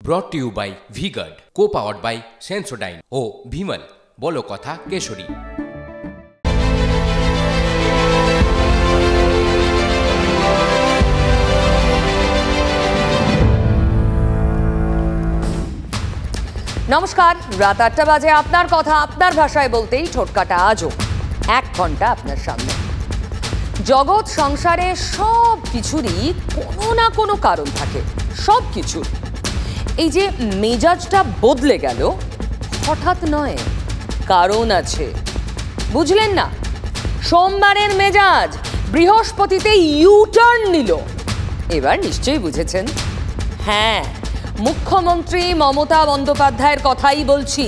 ব্রট to you by V-Guard, co-powered by Sensodyne ও ভিমল। বলো কথা কেশরী। নমস্কার, রাত 8টা বাজে। আপনার কথা আপনার ভাষায় বলতেই ঠোটকাটা আজও 1 ঘন্টা আপনার সামনে। জগৎ সংসারে সব কিছুরই কোনো না কোনো কারণ থাকে, সব কিছুর। এই যে মেজাজটা বদলে গেল হঠাৎ নয়, কারণ আছে, বুঝলেন না? সোমবারের মেজাজ বৃহস্পতিতে ইউটার্ন নিল। এবার নিশ্চয়ই বুঝেছেন। হ্যাঁ, মুখ্যমন্ত্রী মমতা বন্দ্যোপাধ্যায়ের কথাই বলছি।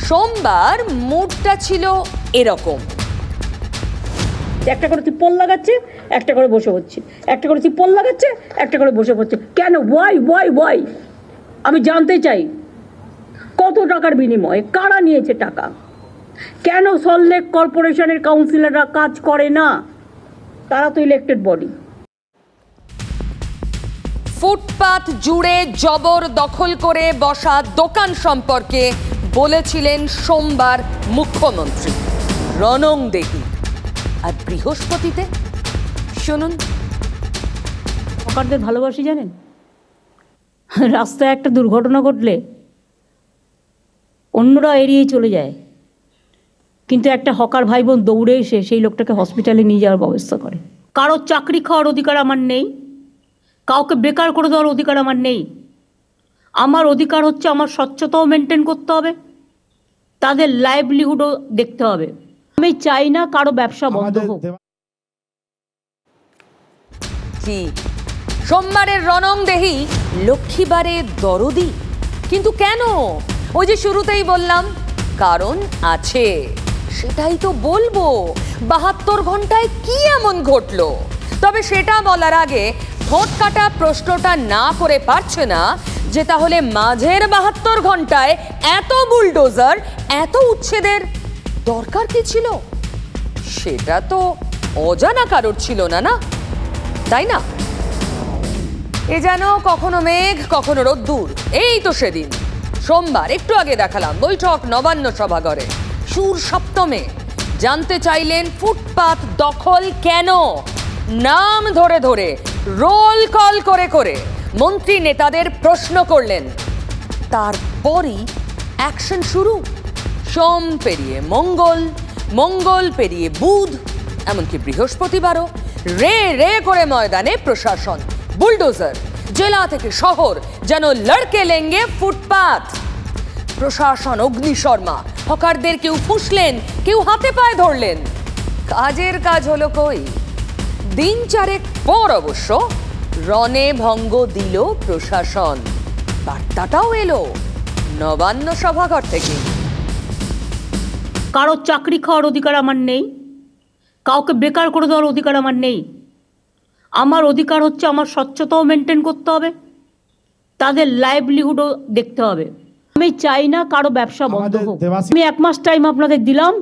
সোমবার মুডটা ছিল এরকম। একটা করে তিপ্পল লাগাচ্ছে, একটা করে বসে হচ্ছে, একটা করে তিপ্পল লাগাচ্ছে, একটা করে বসে হচ্ছে। কেন? ওয়াই? আমি জানতে চাই কত টাকার বিনিময়ে কারা নিয়েছে টাকা? কেন সল্টলেক কর্পোরেশনের কাউন্সিলররা কাজ করে না? তারা তো ইলেক্টেড বডি। ফুটপাত জুড়ে জবর দখল করে বসা দোকান সম্পর্কে বলেছিলেন সোমবার মুখ্যমন্ত্রী রণংদেহী। আর বৃহস্পতিতে শুনুন। হকারদের ভালোবাসি জানেন? রাস্তায় একটা দুর্ঘটনা ঘটলে অন্যরা এড়িয়ে চলে যায়, কিন্তু একটা হকার ভাই বোন দৌড়ে এসে সেই লোকটাকে হসপিটালে নিয়ে যাওয়ার ব্যবস্থা করে। কারো চাকরি খাওয়ার অধিকার আমার নেই, কাউকে বেকার করে দেওয়ার অধিকার আমার নেই। আমার অধিকার হচ্ছে আমার স্বচ্ছতাও মেনটেন করতে হবে, তাদের লাইভলিহুডও দেখতে হবে। আমি চাই না কারো ব্যবসা বন্ধ হোক। কি সোমবারের রণংদেহী লক্ষ্মীবারে দরদি? কিন্তু কেন? ওই যে শুরুতেই বললাম, কারণ আছে, সেটাই তো বলবো। 72 ঘন্টায় কি এমন ঘটলো? তবে সেটা বলার আগে ঠোঁট কাটা প্রশ্নটা না করে পারছে না যে তাহলে মাঝের 72 ঘন্টায় এত বুলডোজার, এত উচ্ছেদের দরকার কি ছিল? সেটা তো অজানা কারোর ছিল না, না তাই না? এ যেন কখনো মেঘ কখনো রোদ্দুর। এই তো সেদিন সোমবার একটু আগে দেখালাম বৈঠক নবান্ন সভাঘরে। সুর সপ্তমে জানতে চাইলেন ফুটপাত দখল কেন, নাম ধরে ধরে রোল কল করে করে মন্ত্রী নেতাদের প্রশ্ন করলেন। তারপরই অ্যাকশন শুরু। সোম পেরিয়ে মঙ্গল, মঙ্গল পেরিয়ে বুধ, এমনকি বৃহস্পতিবারও রে রে করে ময়দানে প্রশাসন, বুলডোজার, জেলা থেকে শহর যেন লড়কে লেঙ্গে ফুটপাত। প্রশাসন অগ্নিশর্মা, হকারদের কেউ ফুসলেন, কেউ হাতে পায়ে ধরলেন। কাজের কাজ হলো কই? দিন 4 পর অবশ্য রণে ভঙ্গ দিল প্রশাসন। বার্তাটাও এলো নবান্ন সভাঘর থেকে। কারো চাকরি খাওয়ার অধিকার আমার নেই, কাউকে বেকার করে দেওয়ার অধিকার আমার নেই। আমার অধিকার হচ্ছে আমার স্বচ্ছতাও মেনটেন করতে হবে, তাদের লাইভলিহুডও দেখতে হবে। আমি চাই না কারো ব্যবসা বন্ধ হোক। আমি 1 মাস টাইম আপনাদের দিলাম।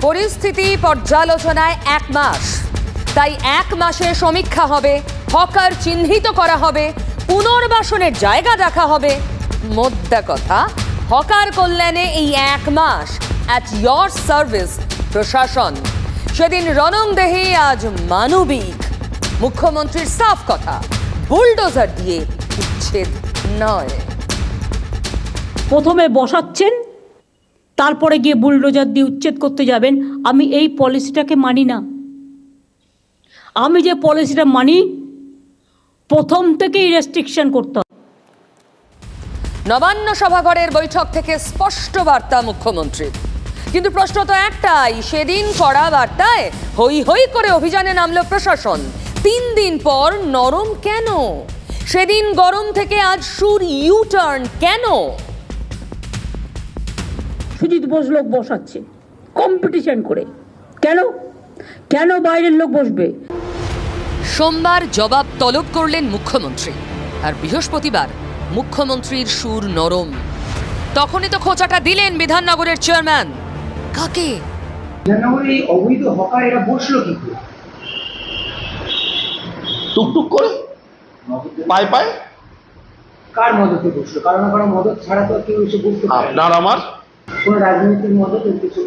পরিস্থিতি পর্যালোচনায় 1 মাস, তাই 1 মাসে সমীক্ষা হবে, হকার চিহ্নিত করা হবে, পুনর্বাসনের জায়গা দেখা হবে। মোদ্দা কথা, হকার কল্যাণে এই 1 মাস অ্যাট ইয়োর সার্ভিস প্রশাসন। সেদিন রণংদেহী, আজ মানবিক। মুখ্যমন্ত্রীর সাফ কথা, বুলডোজার দিয়ে উচ্ছেদ নয়। প্রথমে বসাচ্ছেন, তারপরে গিয়ে বুলডোজার দিয়ে উচ্ছেদ করতে যাবেন। আমি এই পলিসিটাকে মানি না। আমি যে পলিসিটা মানি, প্রথম থেকেই রেস্ট্রিকশন করতে হবে। নবান্ন সভাঘরের বৈঠক থেকে স্পষ্ট বার্তা মুখ্যমন্ত্রীর। কিন্তু প্রশ্ন তো একটাই, সেদিন কড়া বার্তায় হই হই করে অভিযানে নামলো প্রশাসন। 3 দিন পর নরম কেন? সেদিন গরম থেকে আজ সুর ইউটার্ন কেন? সুজিত বোস লোক বসাচ্ছে কম্পিটিশন করে। কেন বাইরের লোক বসবে? সোমবার জবাব তলব করলেন মুখ্যমন্ত্রী, আর বৃহস্পতিবার মুখ্যমন্ত্রীর সুর নরম। তখনই তো খোঁচাটা দিলেন বিধাননগরের চেয়ারম্যান। কাকে? জানুয়ারি অবৈধ হকার এরা বসলো কি করে? টুকটুক করে পায় পায় কার মদতে বসলো? কারণ না কারণ মদত ছাড়া তো কেউ এসে বুঝতে পারে না। আপনার আমার কোনো রাজনীতির মদত কিছু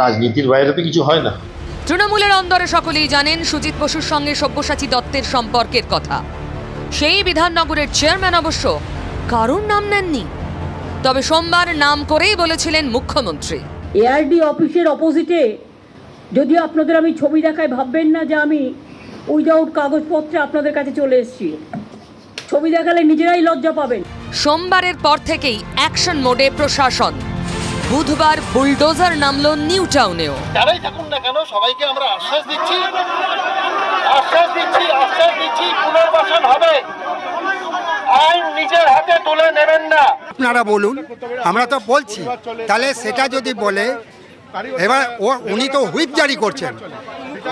রাজনীতির বাইরে তো কিছু হয় না। তৃণমূলের অন্দরে সকলেই জানেন সুজিত বসুর সঙ্গে সব্যসাচী দত্তের সম্পর্কের কথা। সেই বিধাননগরের চেয়ারম্যান অবশ্য কারোর নাম নেননি, তবে সোমবার নাম করেই বলেছিলেন মুখ্যমন্ত্রী। এআরডি অফিসের অপোজিটে যদিও আপনাদের আমি ছবি দেখাই, ভাববেন না যে আমি উইদাউট কাগজপত্রে আপনাদের কাছে চলে এসেছি। ছবি দেখালে নিজেরাই লজ্জা পাবেন। সোমবারের পর থেকেই অ্যাকশন মোডে প্রশাসন। বুধবার বুলডোজার নামলো নিউ টাউনেও। যারাই থাকুন না কেন সবাইকে আমরা আশ্বাস দিচ্ছি পুনর্বাসন হবে। আইন নিজের হাতে তুলে নেবেন না। আপনারা বলুন, আমরা তো বলছি, তাহলে সেটা যদি বলে, এবার উনি তো হুইপ জারি করছেন,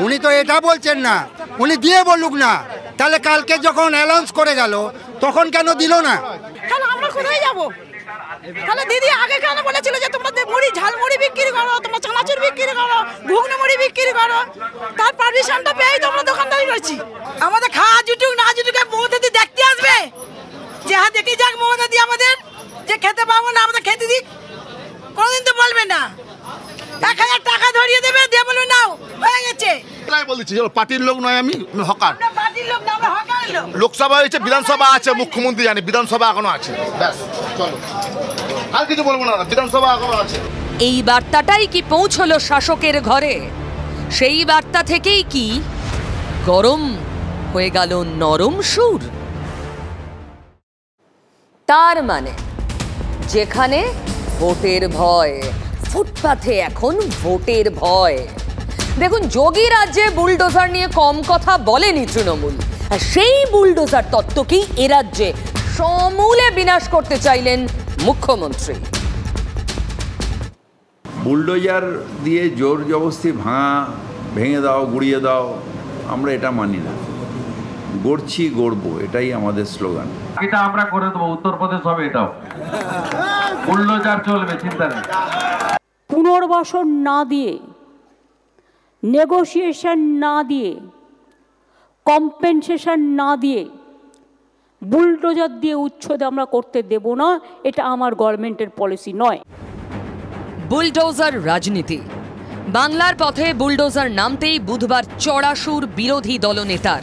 উনি তো এটা বলছেন না, উনি দিয়ে বলুক না, তাহলে কালকে যখন অ্যানাউন্স করে গেল তখন কেন দিল না? কেন আমরা কোথায় যাব? তাহলে দিদি আগে কেন বলেছিল যে তোমরা মুড়ি ঝালমুড়ি বিক্রি করো, তোমরা চানাচুর বিক্রি করো, ঘুগনি মুড়ি বিক্রি করো? তার পারমিশনটা পেয়েই তো আমরা দোকানদারি করছি। আমাদের খাওয়া জুটুক না জুটুক মমতা দি দেখতে আসবে, যে হ্যাঁ দেখি যাক মমতা দি আমাদের যে খেতে পাবো না আমাদের খেতে দিক, কোনোদিন তো বলবে না। 1000 টাকা ধরিয়ে দেবে, দিয়ে বলবে নাও হয়ে গেছে। তাই বলছি চলো, পার্টির লোক নয়, আমি হকার। আমরা পার্টির লোক না, আমরা হকারের লোক। লোকসভা হয়েছে, বিধানসভা আছে, মুখ্যমন্ত্রী জানে বিধানসভা এখনো আছে, ব্যাস চলো, আর কিছু বলবো না, বিধানসভা এখনো আছে। এই বার্তাটাই কি পৌঁছলো শাসকের ঘরে? সেই বার্তা থেকেই কি গরম হয়ে গেল নরম সুর? তার মানে যেখানে ভোটের ভয়, ফুটপাথে এখন ভোটের ভয়। দেখুন, যোগী রাজ্যে বুলডোজার নিয়ে কম কথা বলেনি তৃণমূল, আর সেই বুলডোজার তত্ত্বকেই এ রাজ্যে সমূলে বিনাশ করতে চাইলেন মুখ্যমন্ত্রী। বুলডোজার দিয়ে জোর জবরদস্তি ভেঙে দাও, গুড়িয়ে দাও, আমরা এটা মানি না। গড়ছি গড়বো, এটাই আমাদের স্লোগান। এটা আমরা করে দেবো, উত্তরপ্রদেশ হবে, এটাও বুলডোজার চলবে, চিন্তা নেই। পুনর্বাসন না দিয়ে, নেগোসিয়েশন না দিয়ে, কম্পেনসেশন না দিয়ে বুলডোজার দিয়ে উচ্ছেদ আমরা করতে দেব না। এটা আমার গভর্নমেন্টের পলিসি নয়। বুলডোজার রাজনীতি। বাংলার পথে বুলডোজার নামতেই বুধবার চড়াসুর বিরোধী দলনেতার।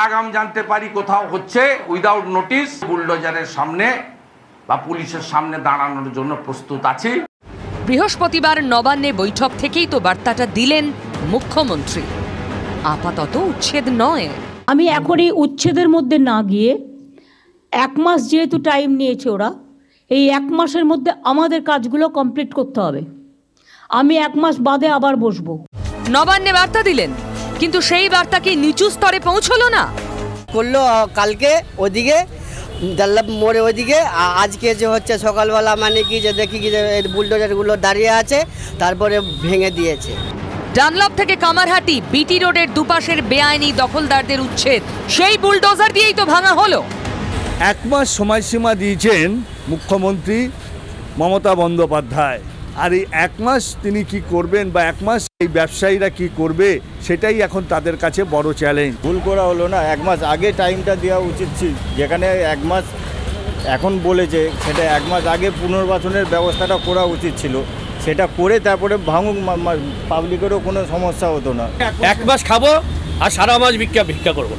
আগাম জানতে পারি কোথাও হচ্ছে, উইদাউট নোটিশ বুলডোজারের সামনে বা পুলিশের সামনে দাঁড়ানোর জন্য প্রস্তুত আছি। বৃহস্পতিবার নবান্নে বৈঠক থেকেই তো বার্তাটা দিলেন মুখ্যমন্ত্রী। আপাতত উচ্ছেদ নয়। আমি এখন এই উচ্ছেদের মধ্যে না গিয়ে, 1 মাস যেহেতু টাইম নিয়েছে ওরা, এই 1 মাসের মধ্যে আমাদের কাজগুলো কমপ্লিট করতে হবে। আমি 1 মাস বাদে আবার বসবো। নবান্নে বার্তা দিলেন, কিন্তু সেই বার্তা কি নিচু স্তরে পৌঁছলো না? করলো কালকে ওদিকে ডাল্লাপ মোড়ে ওইদিকে, আজকে যে হচ্ছে সকালবেলা মানে কি যে দেখি কি যে বুলডোজারগুলো দাঁড়িয়ে আছে, তারপরে ভেঙে দিয়েছে। ডানলপ থেকে কামারহাটি বিটি রোডের দুপাশের বেআইনি দখলদারদের উচ্ছেদ সেই বুলডোজার দিয়েই তো ভাঙা হলো। 1 মাস সময়সীমা দিয়েছেন মুখ্যমন্ত্রী মমতা বন্দ্যোপাধ্যায়, আর এই 1 মাস তিনি কি করবেন বা 1 মাস এই ব্যবসায়ীরা কি করবে, সেটাই এখন তাদের কাছে বড় চ্যালেঞ্জ। ভুল করা হলো না, 1 মাস আগে টাইমটা দেওয়া উচিত ছিল। যেখানে 1 মাস এখন বলেছে, সেটা 1 মাস আগে পুনর্বাসনের ব্যবস্থাটা করা উচিত ছিল। সেটা করে তারপরে ভাঙুক, পাবলিকেরও কোনো সমস্যা হতো না। 1 মাস খাবো আর সারা মাস ভিক্ষা করবো।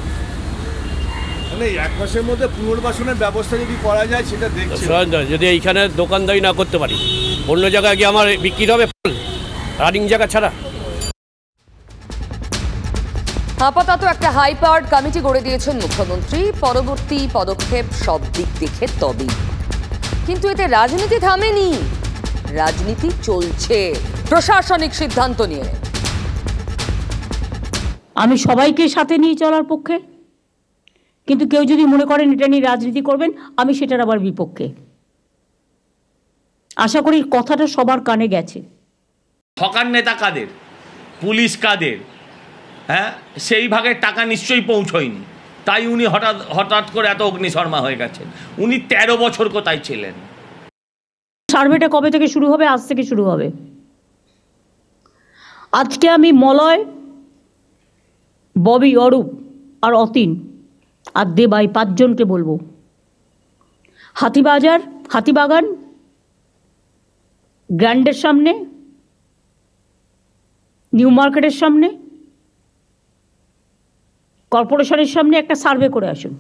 মানে 1 মাসের মধ্যে পুনর্বাসনের ব্যবস্থা যদি করা যায় সেটা দেখছি। যদি এইখানে দোকানদারি না করতে পারি, অন্য জায়গায় গিয়ে আমার বিক্রি হবে রানিং জায়গা ছাড়া। আপাতত একটা হাই পাওয়ার্ড কমিটি গড়ে দিয়েছেন মুখ্যমন্ত্রী, পরবর্তী পদক্ষেপ সব দিক দেখে তবেই। কিন্তু এতে রাজনীতি থামেনি, রাজনীতি চলছে প্রশাসনিক সিদ্ধান্ত নিয়ে। আমি সবাইকে সাথে নিয়ে চলার পক্ষে, কিন্তু কেউ যদি মনে করেন এটা নিয়ে রাজনীতি করবেন, আমি সেটার আবার বিপক্ষে। আশা করি কথাটা সবার কানে গেছে। হকার নেতা কাদের, পুলিশ কাদের, হ্যাঁ সেই ভাগের টাকা নিশ্চয়ই পৌঁছয়নি, তাই উনি হঠাৎ করে এত অগ্নিশর্মা হয়ে গেছেন। উনি 13 বছর কোথায় ছিলেন? সার্ভেটা কবে থেকে শুরু হবে? আজ থেকে শুরু হবে। আজকে আমি মলয়, ববি, অরূপ আর অতীন আর দেবাই 5 জনকে বলবো, হাতিবাগান গ্র্যান্ডের সামনে, নিউ মার্কেটের সামনে, কর্পোরেশনের সামনে একটা সার্ভে করে আসুন।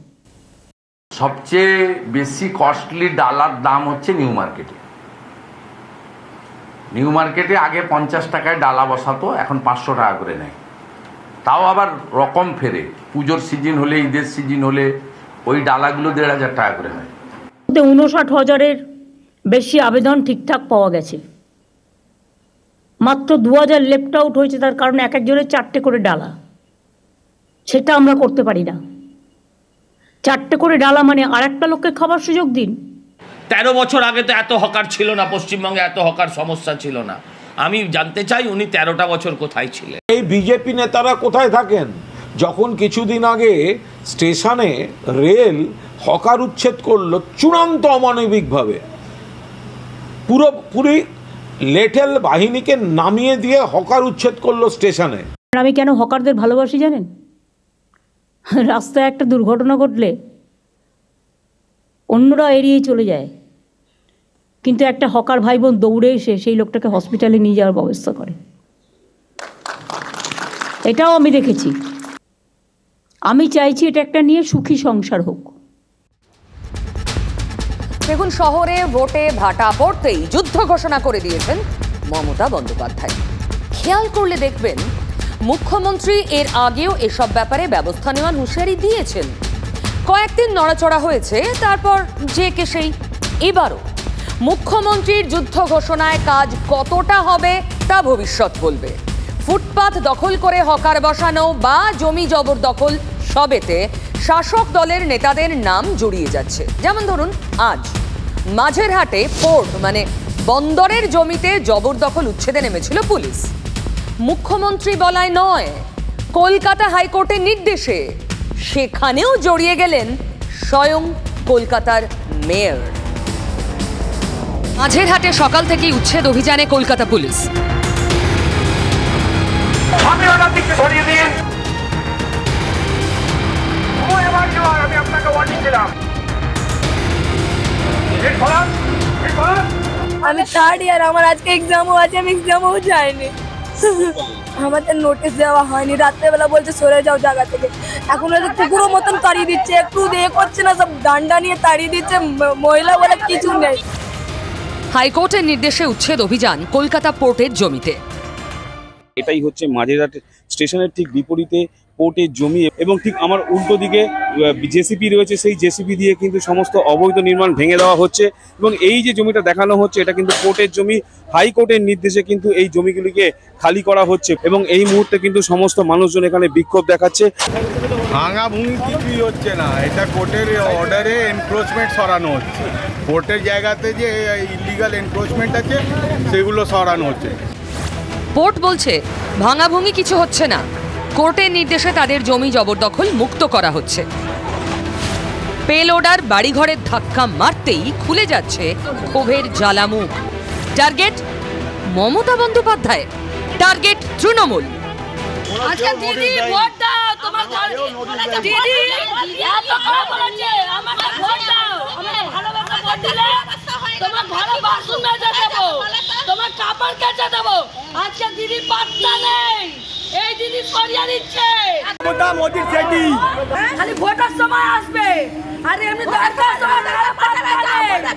সবচেয়ে বেশি কস্টলি ডালার দাম হচ্ছে নিউ মার্কেটে। নিউ মার্কেটে আগে 50 টাকায় ডালা বসাতো, এখন 500 টাকা করে নেয়। তাও আবার রকম ফেরে, পুজোর সিজন হলে, ঈদের সিজন হলে ওই ডালাগুলো 1500 টাকা করে নেয়। 59,000-এর বেশি আবেদন ঠিকঠাক পাওয়া গেছে, মাত্র 2000 লেফট আউট হয়েছে। তার কারণ এক একজনের 4টে করে ডালা, সেটা আমরা করতে পারি না। 4টে করে ডালা মানে আর একটা লোককে খাবার সুযোগ দিন। 13 বছর আগে তো এত হকার ছিল না, পশ্চিমবঙ্গে এত হকার সমস্যা ছিল না। আমি জানতে চাই উনি 13টা বছর কোথায় ছিলেন? এই বিজেপি নেতারা কোথায় থাকেন যখন কিছুদিন আগে স্টেশনে রেল হকার উচ্ছেদ করলো চূড়ান্ত অমানবিকভাবে, পুরোপুরি লেটেল বাহিনীকে নামিয়ে দিয়ে হকার উচ্ছেদ করলো স্টেশনে। আমি কেন হকারদের ভালোবাসি জানেন? রাস্তায় একটা দুর্ঘটনা ঘটলে অন্যরা এড়িয়ে চলে যায়, কিন্তু একটা হকার ভাই বোন দৌড়ে এসে সেই লোকটাকে হসপিটালে নিয়ে যাওয়ার ব্যবস্থা করে। এটাও আমি দেখেছি। আমি চাইছি এটা একটা নিয়ে সুখী সংসার হোক। দেখুন, শহরে ভোটে ভাটা পড়তেই যুদ্ধ ঘোষণা করে দিয়েছেন মমতা বন্দ্যোপাধ্যায়। খেয়াল করলে দেখবেন মুখ্যমন্ত্রী এর আগেও এসব ব্যাপারে ব্যবস্থা নেওয়ার হুঁশিয়ারি দিয়েছেন। কয়েকদিন নড়াচড়া হয়েছে, তারপর যে কে সেই। এবারও মুখ্যমন্ত্রীর যুদ্ধ ঘোষণায় কাজ কতটা হবে তা ভবিষ্যৎ বলবে। ফুটপাত দখল করে হকার বসানো বা জমি জবরদখল সবেতে শাসক দলের নেতাদের নাম জড়িয়ে যাচ্ছে। যেমন ধরুন, আজ মাঝেরহাটে পোর্ট মানে বন্দরের জমিতে জবরদখল উচ্ছেদে নেমেছিল পুলিশ। মুখ্যমন্ত্রী বলায় নয়, কলকাতা হাইকোর্টের নির্দেশে সেখানেও জড়িয়ে গেলেন স্বয়ং কলকাতার মেয়র। মাঝেরহাটে সকাল থেকেই উচ্ছেদ অভিযানে কলকাতা পুলিশ। আমি 3rd ইয়ার, আমার আজকে এক্সামও আছে, আমি এক্সামও যাইনি। আমাদের নোটিশ দেওয়া হয়নি, রাত্রেবেলা বলছে সরে যাও জায়গা থেকে। এখন কুকুরের মতন তাড়িয়ে দিচ্ছে, একটু দিয়ে করছে না, সব ডান্ডা নিয়ে তাড়িয়ে দিচ্ছে। মহিলা বলে কিছু নেই। হাইকোর্টের নির্দেশে উচ্ছেদ অভিযান কলকাতা পোর্টের জমিতে। এটাই হচ্ছে মাঝেরহাট স্টেশনের ঠিক বিপরীতে পোর্টের জমি, এবং ঠিক আমার উল্টো দিকে জেসিপি রয়েছে। সেই জেসিপি দিয়ে কিন্তু সমস্ত অবৈধ নির্মাণ ভেঙে দেওয়া হচ্ছে, এবং এই যে জমিটা দেখানো হচ্ছে এটা কিন্তু পোর্টের জমি। হাইকোর্টের নির্দেশে কিন্তু এই জমিগুলিকে খালি করা হচ্ছে, এবং এই মুহূর্তে কিন্তু সমস্ত মানুষজন এখানে বিক্ষোভ দেখাচ্ছে। ভাঙা ভূমি কিছুই হচ্ছে না, এটা কোর্টের অর্ডারে এনক্রোচমেন্ট সরানো হচ্ছে। কোর্টের জায়গাতে যে ইলিগাল এনক্রোচমেন্ট আছে সেগুলো সরানো হচ্ছে। পোর্ট বলছে ভাঙাভুঙি কিছু হচ্ছে না, কোর্টের নির্দেশে তাদের জমি জবরদখল মুক্ত করা হচ্ছে। পেলোডার বাড়িঘরের ধাক্কা মারতেই খুলে যাচ্ছে ক্ষোভের জ্বালামুখ। Target Mamata Bandyopadhyay, target Trinamool. আজকে দিদি ভোট দাও, তোমার দিদি এত খারাপ বলেছে, আমাকে ভোট দাও, আমাকে ভালোবাসা ভোট দিলে তোমার ঘরে বাথরুম মেজে দেবো, তোমার কাপড় কেচে দেবো। আজকে দিদি পাত্তা নেই, এই দিদি সরিয়ে দিচ্ছে। মোদির সেটি খালি ভোটার সময় আসবে, আর এমনি দরকার সময়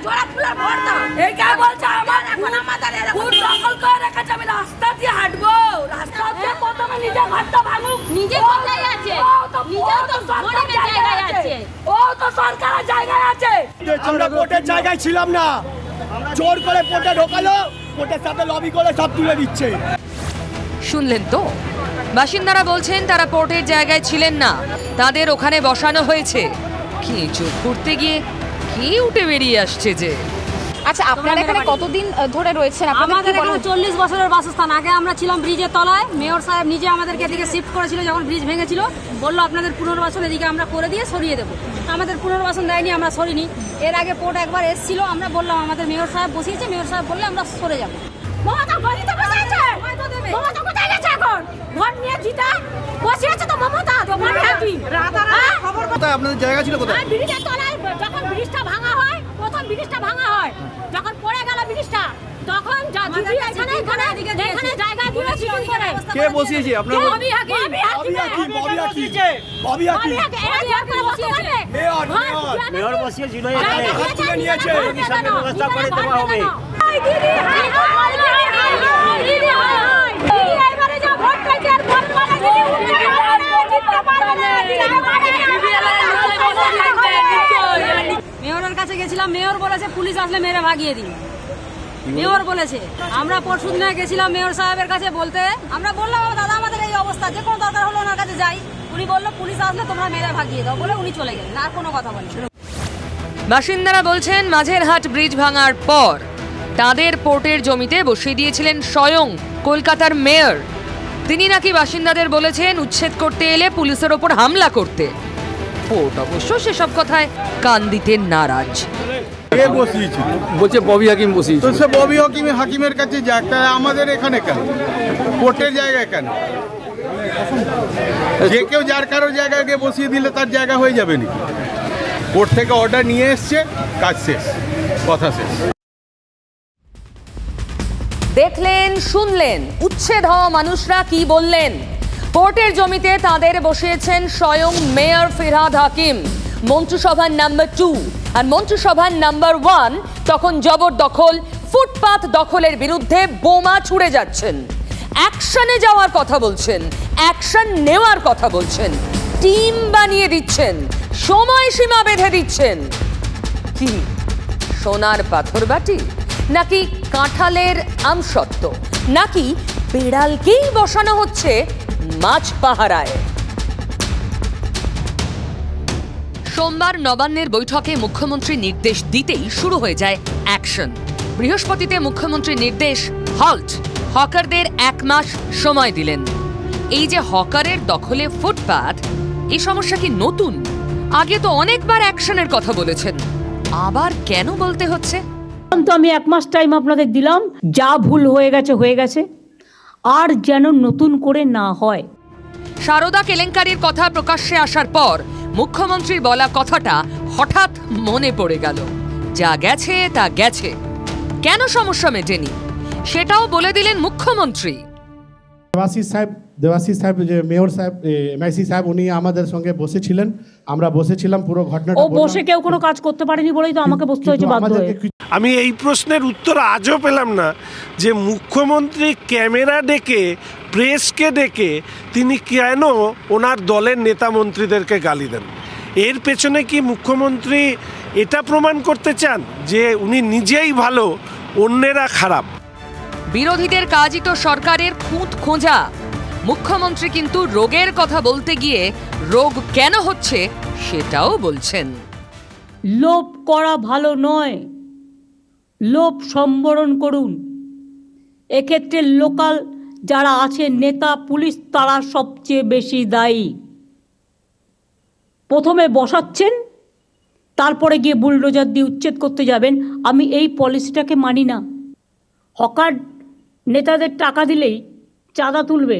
জোড়া ফুলে ভোট দাও। এই কে বলছে আমার এখন আমাদের ফুট দখল করে রেখেছে, আমি রাস্তা দিয়ে হাঁটবো, রাস্তা দিয়ে প্রথমে নিজে ঘরটা ভাঙুক। নিজে কোথায় আছে? নিজেও তো সরকারের জায়গায় আছে, ও তো সরকারের জায়গায় আছে। আমরা কোর্টের জায়গায় ছিলাম না, জোর করে কোর্টে ঢোকালো, কোর্টের সাথে লবি করে সব তুলে দিচ্ছে। শুনলেন তো, বাসিন্দারা বলছেন তারা পোর্টের জায়গায় ছিলেন না, তাদের ওখানে বসানো হয়েছে। কি চোখ করতে গিয়ে কি উঠে বেরিয়ে আসছে যে। আচ্ছা, আপনারা এখানে কতদিন ধরে রয়েছেন? আমাদের এখানে 40 বছরের বাসস্থান। আগে আমরা ছিলাম ব্রিজের তলায়, মেয়র সাহেব নিজে আমাদেরকে এদিকে শিফট করেছিল যখন ব্রিজ ভেঙেছিল। বললো আপনাদের পুনর্বাসন এদিকে আমরা করে দিয়ে সরিয়ে দেবো। আমাদের পুনর্বাসন দেয়নি, আমরা সরিনি। এর আগে পোর্ট একবার এসেছিল, আমরা বললাম আমাদের মেয়র সাহেব বসিয়েছে, মেয়র সাহেব বললে আমরা সরে যাবো। মমতা কোথায় গেছে এখন? ভোট নিয়ে জিতা বসে আছে তো মমতা দোকানে হ্যাপি কোথায় আপনাদের জায়গা ছিল কোথায়? ব্রিজের তলায় যখন ব্রিজটা ভাঙা হয়, প্রথম ব্রিজটা ভাঙা হয়, যখন পড়ে গেল ব্রিজটা তখন দিদি এখানে জায়গা দিয়েছি করে। কে বসিয়েছে আপনারা? ববি হাকিম মেয়র বসিয়েছিল, এখানে নিয়েছে সামনে ব্যবস্থা করে দেওয়া হবে। মেয়রের কাছে গেছিলাম, মেয়র বলেছে পুলিশ আসলে মেরে ভাগিয়ে দিন। মেয়র বলেছে। আমরা পরশুদিন গেছিলাম মেয়র সাহেবের কাছে বলতে, আমরা বললাম দাদা আমাদের এই অবস্থা, যে কোনো দরকার হলো ওনার কাছে যাই। উনি বললো পুলিশ আসলে তোমরা মেরে ভাগিয়ে দাও বলে উনি চলে গেলেন, আর কোনো কথা বলেন। বাসিন্দারা বলছেন মাঝেরহাট ব্রিজ ভাঙার পর তাদের পোর্টের জমিতে বসিয়ে দিয়েছিলেন স্বয়ং কলকাতার মেয়র। তিনি নাকি বাসিন্দাদের বলেছেন উচ্ছেদ করতে এলে পুলিশের ওপর হামলা করতে। পোর্ট অবশ্য সেসব কথায় কান দিতে নারাজ। কে বসিয়েছিল? বলছে ববি হাকিম বসিয়েছিল। তো সে ববি হাকিমের কাছে জায়গা আমাদের এখানে কেন? কোর্টের জায়গায় কেন? যে কেউ যার কারো জায়গায় গিয়ে বসিয়ে দিলে তার জায়গা হয়ে যাবে নাকি? কোর্ট থেকে অর্ডার নিয়ে এসছে, কাজ শেষ, কথা শেষ। দেখলেন, শুনলেন উচ্ছেদ হওয়া মানুষরা কি বললেন। কোর্টের জমিতে তাদের বসিয়েছেন স্বয়ং মেয়র ফিরহাদ হাকিম। মন্ত্রিসভার নাম্বার 2 আর মন্ত্রিসভার নাম্বার 1 তখন জবরদখল, ফুটপাত দখলের বিরুদ্ধে বোমা ছুড়ে যাচ্ছেন। অ্যাকশনে যাওয়ার কথা বলছেন, অ্যাকশন নেওয়ার কথা বলছেন, টিম বানিয়ে দিচ্ছেন, সময়সীমা বেঁধে দিচ্ছেন। কি সোনার পাথর বাটি, নাকি কাঁঠালের আমসত্ত্ব, নাকি বিড়ালকেই বসানো হচ্ছে মাছ পাহারায়? সোমবার নবান্নের বৈঠকে মুখ্যমন্ত্রী নির্দেশ দিতেই শুরু হয়ে যায় অ্যাকশন। বৃহস্পতিতে মুখ্যমন্ত্রীর নির্দেশ হল্ট, হকারদের 1 মাস সময় দিলেন। এই যে হকারের দখলে ফুটপাত, এই সমস্যা কি নতুন? আগে তো অনেকবার অ্যাকশনের কথা বলেছেন, আবার কেন বলতে হচ্ছে? তো আমি 1 মাস টাইম আপনাদের দিলাম, যা ভুল হয়ে গেছে, আর যেন নতুন করে না হয়। সারদা কেলেঙ্কারির কথা প্রকাশ্যে আসার পর মুখ্যমন্ত্রীর বলা কথাটা হঠাৎ মনে পড়ে গেল। যা গেছে তা গেছে, কেন সমস্যা মেটেনি সেটাও বলে দিলেন মুখ্যমন্ত্রী। দেবাশিস সাহেব যে মেয়র সাহেব, এমআইসি সাহেব, উনি আমাদের সঙ্গে বসেছিলেন, আমরা বসেছিলাম, পুরো ঘটনাটা ও বসে কেউ কোনো কাজ করতে পারেনি বলেই তো আমাকে বসতে হয়েছে বাধ্য হয়ে। আমি এই প্রশ্নের উত্তর আজও পেলাম না যে মুখ্যমন্ত্রী ক্যামেরা ডেকে, প্রেসকে ডেকে তিনি কেন ওনার দলের নেতা মন্ত্রীদেরকে গালি দেন। এর পেছনে কি মুখ্যমন্ত্রী এটা প্রমাণ করতে চান যে উনি নিজেই ভালো, অন্যেরা খারাপ? বিরোধীদের কাজই তো সরকারের খুঁত খোঁজা। মুখ্যমন্ত্রী কিন্তু রোগের কথা বলতে গিয়ে রোগ কেন হচ্ছে সেটাও বলছেন। লোভ করা ভালো নয়, লোভ সম্বরণ করুন। এক্ষেত্রে লোকাল যারা আছে, নেতা, পুলিশ, তারা সবচেয়ে বেশি দায়ী। প্রথমে বসাচ্ছেন, তারপরে গিয়ে বুলডোজার দিয়ে উচ্ছেদ করতে যাবেন। আমি এই পলিসিটাকে মানি না। হকার নেতাদের টাকা দিলেই চাঁদা তুলবে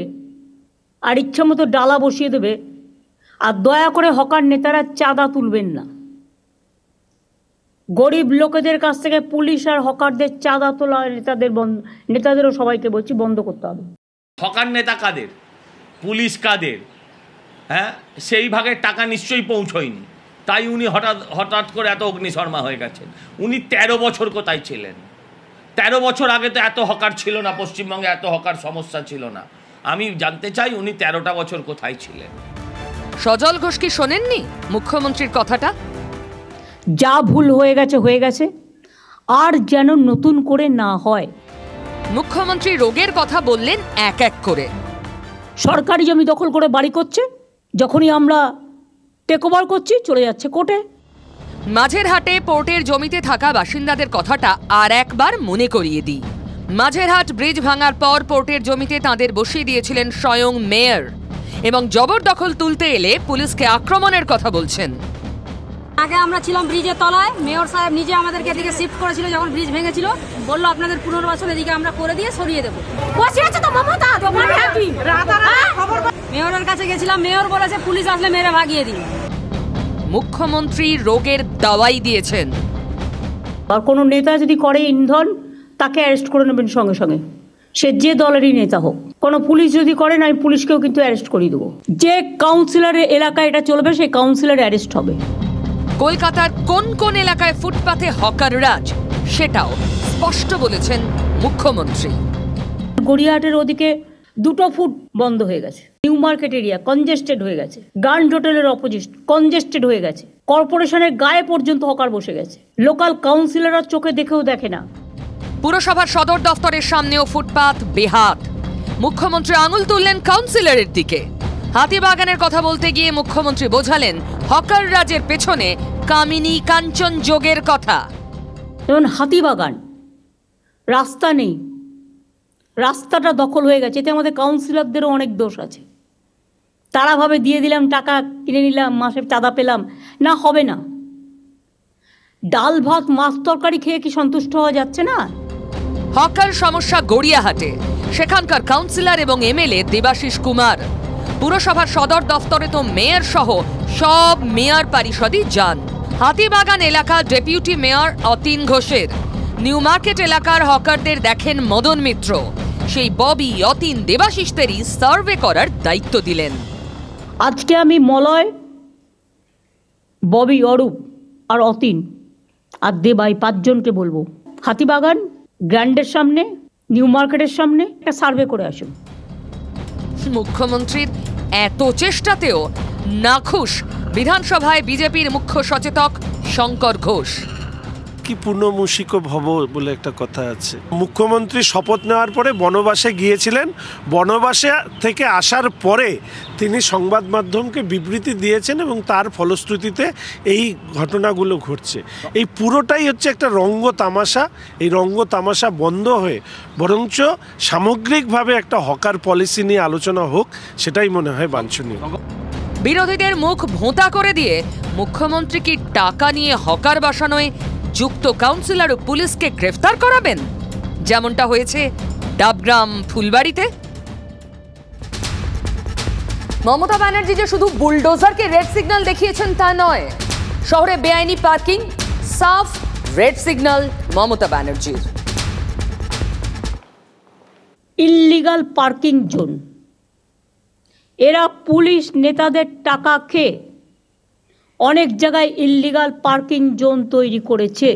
আর ইচ্ছা মতো ডালা বসিয়ে দেবে, আর দয়া করে হকার নেতারা চাঁদা তুলবেন না। গরিব লোকেদের কাছ থেকে পুলিশ আর হকারদের চাঁদা তোলা নেতাদেরও সবাইকে বলছি বন্ধ করতে হবে। হকার নেতা কাদের, পুলিশ কাদের, হ্যাঁ সেই ভাগের টাকা নিশ্চয়ই পৌঁছয়নি, তাই উনি হঠাৎ করে এত অগ্নিশর্মা হয়ে গেছেন। উনি 13 বছর কোথায় ছিলেন? 13 বছর আগে তো এত হকার ছিল না, পশ্চিমবঙ্গে এত হকার সমস্যা ছিল না। আমি জানতে চাই উনি 13টা বছর কোথায় ছিলেন? সজল ঘোষ কি শোনেননি মুখ্যমন্ত্রীর কথাটা? যা ভুল হয়ে গেছে, আর যেন নতুন করে না হয়। মুখ্যমন্ত্রী রোগের কথা বললেন এক এক করে। সরকারি জমি দখল করে বাড়ি করছে, যখনই আমরা টেক ওভার করছি চলে যাচ্ছে কোর্টে। মাঝেরহাটে পোর্টের জমিতে থাকা বাসিন্দাদের কথাটা আর একবার মনে করিয়ে দিই। মাঝেরহাট ব্রিজ ভাঙার পর পোর্টের জমিতে তাদের বসিয়ে দিয়েছিলেন স্বয়ং মেয়র, এবং জবরদখল তুলতে এলে পুলিশকে আক্রমণের কথা বলছেন। আগে আমরা ছিলাম ব্রিজের তলায়, মেয়র সাহেব নিজে আমাদেরকে এদিকে শিফট করেছিল, যখন ব্রিজ ভেঙেছিল বললো আপনাদের পুনর্বাসন এদিকে আমরা করে দিয়ে সরিয়ে দেবো। বসে আছে তো মমতা, দোকান হ্যাপি। মেয়রের কাছে গেছিলাম, মেয়র বলেছে পুলিশ আসলে মেরে ভাগিয়ে দিন। মুখ্যমন্ত্রী রোগের দাওয়াই দিয়েছেন। আর কোনো নেতা যদি করে ইন্ধন, তাকে অ্যারেস্ট করে নেবেন সঙ্গে সঙ্গে, সে যে দলেরই নেতা হোক। কোনো পুলিশ যদি করেন, আমি পুলিশকেও কিন্তু অ্যারেস্ট করে দেবো। যে কাউন্সিলরের এলাকায় এটা চলবে, সেই কাউন্সিলর অ্যারেস্ট হবে। কলকাতার কোন কোন এলাকায় ফুটপাথে হকার রাজ, সেটাও স্পষ্ট বলেছেন মুখ্যমন্ত্রী। গড়িয়াহাটের ওদিকে 2 ফুট বন্ধ হয়ে গেছে। নিউ মার্কেট এরিয়া কনজেস্টেড হয়ে গেছে। গার্ড হোটেলের অপোজিট কনজেস্টেড হয়ে গেছে। কর্পোরেশনের গায়ে পর্যন্ত হকার বসে গেছে। লোকাল কাউন্সিলররা চোখে দেখেও দেখে না। পুরসভার সদর দফতরের সামনেও ফুটপাথ বেহাত। মুখ্যমন্ত্রী আঙুল তুললেন কাউন্সিলরের দিকে। হাতিবাগানের কথা বলতে গিয়ে মুখ্যমন্ত্রী বোঝালেন হকার রাজের পেছনে কামিনী কাঞ্চন যোগের কথা। যেমন হাতিবাগান, রাস্তা নেই, রাস্তাটা দখল হয়ে গেছে। এতে আমাদের কাউন্সিলরদেরও অনেক দোষ আছে। তারা ভাবে দিয়ে দিলাম, টাকা কিনে নিলাম, মাসে চাঁদা পেলাম, না, হবে না। ডাল ভাত মাছ তরকারি খেয়ে কি সন্তুষ্ট হওয়া যাচ্ছে না? হকার সমস্যা গড়িয়াহাটে, সেখানকার কাউন্সিলর এবং এমএলএ দেবাশিস কুমার। পুরসভার সদর দফতরে তো মেয়র সহ সব মেয়র পরিষদই যান। হাতিবাগান এলাকা ডেপুটি মেয়র অতীন ঘোষের। নিউ মার্কেট এলাকার হকারদের দেখেন মদন মিত্র। সেই ববি অতীন দেবাশিসদেরই সার্ভে করার দায়িত্ব দিলেন। আজকে আমি মলয়, ববি, অরূপ আর অতীন আর দেবাই 5 জনকে বলবো, হাতিবাগান গ্র্যান্ডের সামনে, নিউ মার্কেটের সামনে একটা সার্ভে করে আসুন। মুখ্যমন্ত্রীর এত চেষ্টাতেও নাখুশ বিধানসভায় বিজেপির মুখ্য সচেতক শঙ্কর ঘোষ। কি পূর্ণমূষিক ভব বলে একটা কথা আছে। মুখ্যমন্ত্রী শপথ নেওয়ার পরে বনবাসে গিয়েছিলেন। বনবাসে থেকে আসার পরে তিনি সংবাদ মাধ্যমকে বিবৃতি দিয়েছেন এবং তার ফলশ্রুতিতে এই ঘটনাগুলো ঘটছে। এই পুরোটাই হচ্ছে একটা রঙ্গ তামাশা। এই রঙ্গ তামাশা বন্ধ হয়ে বরঞ্চ সামগ্রিকভাবে একটা হকার পলিসি নিয়ে আলোচনা হোক, সেটাই মনে হয় বাঞ্ছনীয়। বিরোধীদের মুখ ভোঁতা করে দিয়ে মুখ্যমন্ত্রী কি টাকা নিয়ে হকার বাসানোয় যুক্ত কাউন্সিলর ও পুলিশকে গ্রেফতার করাবেন, যেমনটা হয়েছে ডাবগ্রাম ফুলবাড়িতে? মমতা ব্যানার্জি যে শুধু বুলডোজারকে রেড সিগন্যাল দেখিয়েছেন তা নয়, শহরে বেআইনি পার্কিং সাফ রেড সিগন্যাল মমতা ব্যানার্জির। ইল্লিগাল পার্কিং জোন, এরা পুলিশ নেতাদের টাকা খেয়ে অনেক জায়গায় ইল্লিগাল পার্কিং জোন তৈরি করেছে।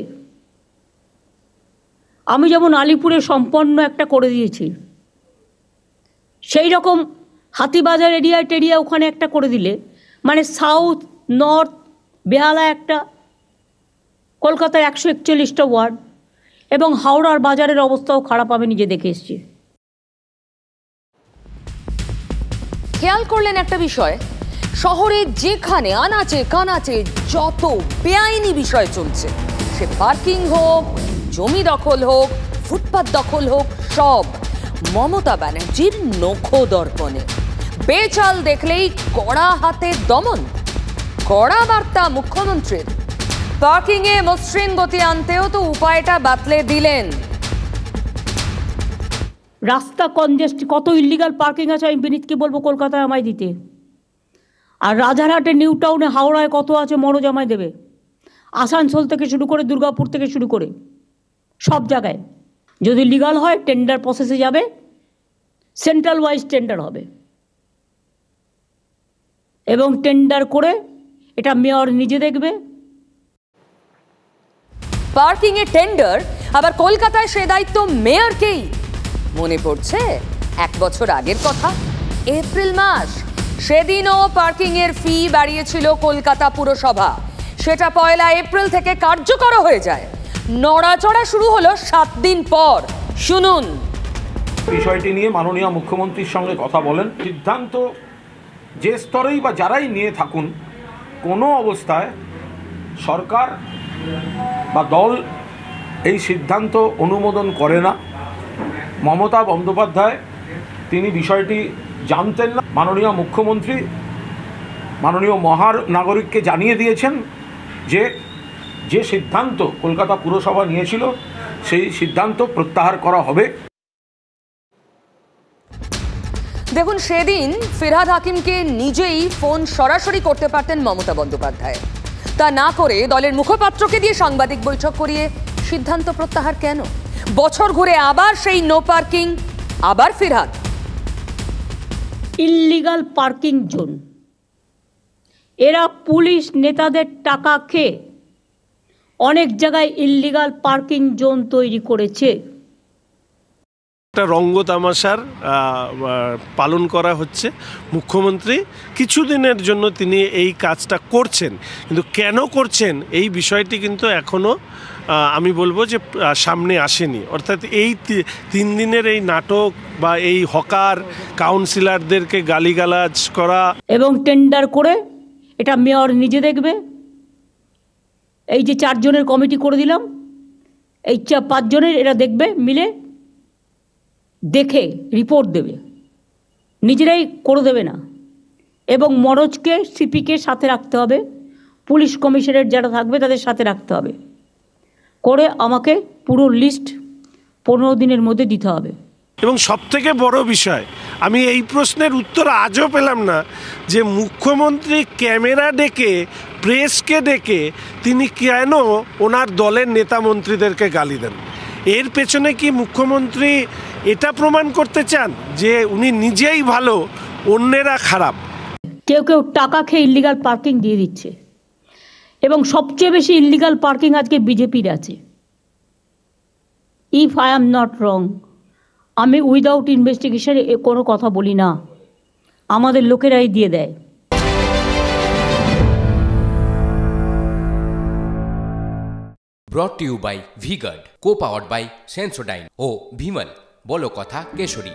আমি যেমন আলিপুরে সম্পন্ন একটা করে দিয়েছি, সেই রকম হাতিবাজার এরিয়া ওখানে একটা করে দিলে, মানে সাউথ নর্থ বেহালা একটা, কলকাতায় 141টা ওয়ার্ড এবং হাওড়ার বাজারের অবস্থাও খারাপ, আমি নিজে দেখে এসেছি। খেয়াল করলেন একটা বিষয়, শহরে যেখানে আনাচে কানাচে যত বেআইনি বিষয় চলছে, সে পার্কিং হোক, জমি দখল হোক, ফুটপাত দখল হোক, সব মমতা ব্যানার্জির নখদর্পণে। বেচাল দেখলেই কড়া হাতে দমন, কড়া বার্তা মুখ্যমন্ত্রীর। পার্কিংয়ে মসৃণ গতি আনতেও তো উপায়টা বাতলে দিলেন। রাস্তা কনজেস্ট, কত ইল্লিগাল পার্কিং আছে আমি বিনীতকে বলবো কলকাতায় আমায় দিতে। আর রাজারহাটে, নিউ টাউনে, হাওড়ায় কত আছে মরজ আমায় দেবে। আসানসোল থেকে শুরু করে দুর্গাপুর থেকে শুরু করে সব জায়গায় যদি লিগাল হয় টেন্ডার প্রসেসে যাবে, সেন্ট্রাল ওয়াইজ টেন্ডার হবে এবং টেন্ডার করে এটা মেয়র নিজে দেখবে। পার্কিং এ টেন্ডার, আবার কলকাতায় সে দায়িত্ব মেয়রকেই। মনে পড়ছে 1 বছর আগের কথা, এপ্রিল মাস, সেদিনও পার্কিং এর ফি বাড়িয়েছিল কলকাতা পুরসভা। সেটা 1 এপ্রিল থেকে কার্যকর হয়ে যায়। নড়াচড়া শুরু হলো 7 দিন পর। শুনুন। বিষয়টি নিয়ে মাননীয় মুখ্যমন্ত্রীর সঙ্গে কথা বলেন। সিদ্ধান্ত যে স্তরেই বা যারাই নিয়ে থাকুন, কোনো অবস্থায় সরকার বা দল এই সিদ্ধান্ত অনুমোদন করে না। মমতা বন্দ্যোপাধ্যায় তিনি বিষয়টি জানতেন না। মাননীয় মুখ্যমন্ত্রী মাননীয় মহানাগরিককে জানিয়ে দিয়েছেন যে সিদ্ধান্ত কলকাতা পুরসভা নিয়েছিল সেই সিদ্ধান্ত প্রত্যাহার করা হবে। দেখুন, সেদিন ফিরহাদ হাকিমকে নিজেই ফোন সরাসরি করতে পারতেন মমতা বন্দ্যোপাধ্যায়। তা না করে দলের মুখপাত্রকে দিয়ে সাংবাদিক বৈঠক করিয়ে সিদ্ধান্ত প্রত্যাহার কেন? বছর ঘুরে আবার সেই নো পার্কিং, আবার ফিরহাদ। ইল্লিগাল পার্কিং জোন, এরা পুলিশ নেতাদের টাকা খেয়ে অনেক জায়গায় ইল্লিগাল পার্কিং জোন তৈরি করেছে। একটা রঙ্গতামাশার পালন করা হচ্ছে। মুখ্যমন্ত্রী কিছুদিনের জন্য তিনি এই কাজটা করছেন, কিন্তু কেন করছেন এই বিষয়টি কিন্তু এখনও আমি বলবো যে সামনে আসেনি। অর্থাৎ এই 3 দিনের এই নাটক বা এই হকার কাউন্সিলরদেরকে গালিগালাজ করা এবং টেন্ডার করে, এটা মেয়র নিজে দেখবে। এই যে 4 জনের কমিটি করে দিলাম, এই 5 জনের এরা দেখবে, মিলে দেখে রিপোর্ট দেবে, নিজেরাই করে দেবে না। এবং মনোজকে, সিপিকে সাথে রাখতে হবে, পুলিশ কমিশনারেট যারা থাকবে তাদের সাথে রাখতে হবে, করে আমাকে পুরো লিস্ট 15 দিনের মধ্যে দিতে হবে। এবং সবথেকে বড় বিষয়, আমি এই প্রশ্নের উত্তর আজও পেলাম না যে মুখ্যমন্ত্রী ক্যামেরা ডেকে, প্রেসকে ডেকে তিনি কেন ওনার দলের নেতা মন্ত্রীদেরকে গালি দেন। এর পেছনে কি মুখ্যমন্ত্রী এটা প্রমাণ করতে চান যে উনি নিজেই ভালো, অন্যেরা খারাপ? কেউ কেউ টাকা খেয়ে ইল্লিগাল পার্কিং দিয়ে দিচ্ছে, এবং সবচেয়ে বেশি ইল্লিগাল পার্কিং আজকে বিজেপির আছে। If I am not wrong, আমি উইদাউট ইনভেস্টিগেশন কোনো কথা বলি না, আমাদের লোকেরাই দিয়ে দেয়। Brought to you by V-Guard, co-powered by Sensodyne O Vimal, বলো কথা কেশরী।